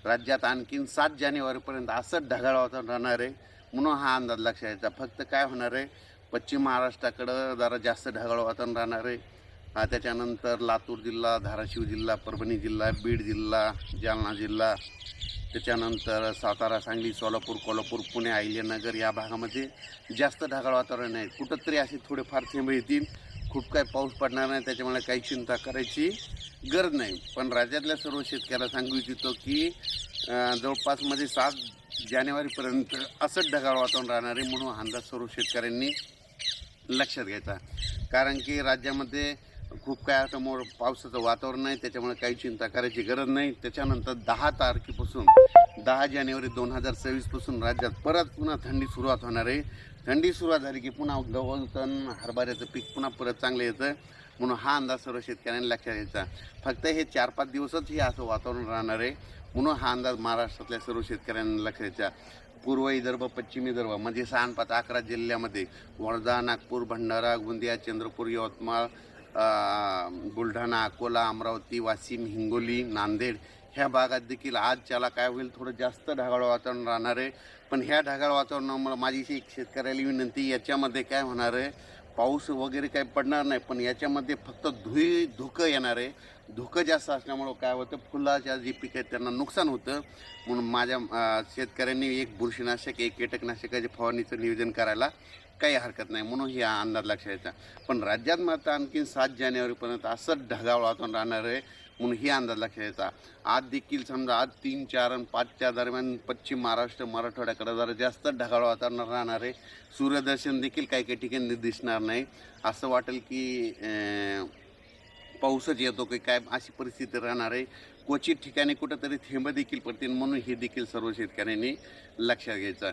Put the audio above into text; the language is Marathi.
राज्यात आणखीन 7 जानेवारीपर्यंत असंच ढगाळ वातावरण राहणार आहे, म्हणून हा अंदाज लक्षात घ्यायचा. फक्त काय होणार आहे, पश्चिम महाराष्ट्राकडं जरा जास्त ढगाळ वातावरण राहणार आहे. त्याच्यानंतर लातूर जिल्हा, धाराशिव जिल्हा, परभणी जिल्हा, बीड जिल्हा, जालना जिल्हा, त्याच्यानंतर सातारा, सांगली, सोलापूर, कोल्हापूर, पुणे, अहिल्यानगर या भागामध्ये जास्त ढगाळ वातावरण आहे. कुठंतरी असे थोडेफार थेंब येतील, खूप काही पाऊस पडणार नाही, त्याच्यामुळे काही चिंता करायची गरज नाही. पण राज्यातल्या सर्व शेतकऱ्याला सांगू इच्छितो की जवळपास 7 जानेवारीपर्यंत असंच ढगाळ वातावरण राहणार आहे, म्हणून अंदाज सर्व शेतकऱ्यांनी लक्षात घ्यायचा. कारण की राज्यामध्ये खूप काय आता पावसाचं वातावरण नाही, त्याच्यामुळे काही चिंता करायची गरज नाही. त्याच्यानंतर 10 तारखेपासून 10 जानेवारी 2026 पासून राज्यात परत पुन्हा थंडी सुरुवात होणार आहे. थंडी सुरुवात झाली की पुन्हा गहू, तण, हरभऱ्याचं पीक पुन्हा परत चांगलं येतं, म्हणून हा अंदाज सर्व शेतकऱ्यांनी लक्षात घ्यायचा. फक्त हे 4-5 दिवसच हे असं वातावरण राहणार आहे, म्हणून हा अंदाज महाराष्ट्रातल्या सर्व शेतकऱ्यांनी लक्षात घ्यायचा. पूर्व विदर्भ, पश्चिम विदर्भ म्हणजे 6 5 11 जिल्ह्यामध्ये वर्धा, नागपूर, भंडारा, गोंदिया, चंद्रपूर, यवतमाळ, बुलढाणा, अकोला, अमरावती, वाशिम, हिंगोली, नांदेड ह्या भागात देखील आजच्याला काय होईल, थोडं जास्त ढगाळ वातावरण राहणार आहे. पण ह्या ढगाळ वातावरणामुळे माझी एक शेतकऱ्याला विनंती, याच्यामध्ये काय होणार आहे, पाऊस वगैरे काही पडणार नाही, पण याच्यामध्ये फक्त धुकं येणार आहे. धुकं जास्त असल्यामुळं काय होतं, फुलाच्या जी पिकं आहेत त्यांना नुकसान होतं. म्हणून माझ्या शेतकऱ्यांनी एक बुरशीनाशक, एक कीटकनाशकाचे फवारणीचं नियोजन करायला काही हरकत नाही, म्हणून ही अंदाज लक्षात घ्यायचा. पण राज्यात मात्र आणखी 7 जानेवारीपर्यंत असंच ढगाळ वातावरण राहणार आहे, म्हणून ही अंदाज लक्षात घ्यायचा. आज देखील समजा आज 3, 4 आणि 5च्या दरम्यान पश्चिम महाराष्ट्र, मराठवाड्याकडे जरा जास्त ढगाळ वातावरण राहणार आहे. सूर्यदर्शन देखील काही काही ठिकाणी दिसणार नाही. असं वाटेल की पाऊसच येतो की काय, अशी परिस्थिती राहणार आहे. क्वचित ठिकाणी कुठंतरी थेंब देखील पडतील, म्हणून हे देखील सर्व शेतकऱ्यांनी लक्षात घ्यायचं.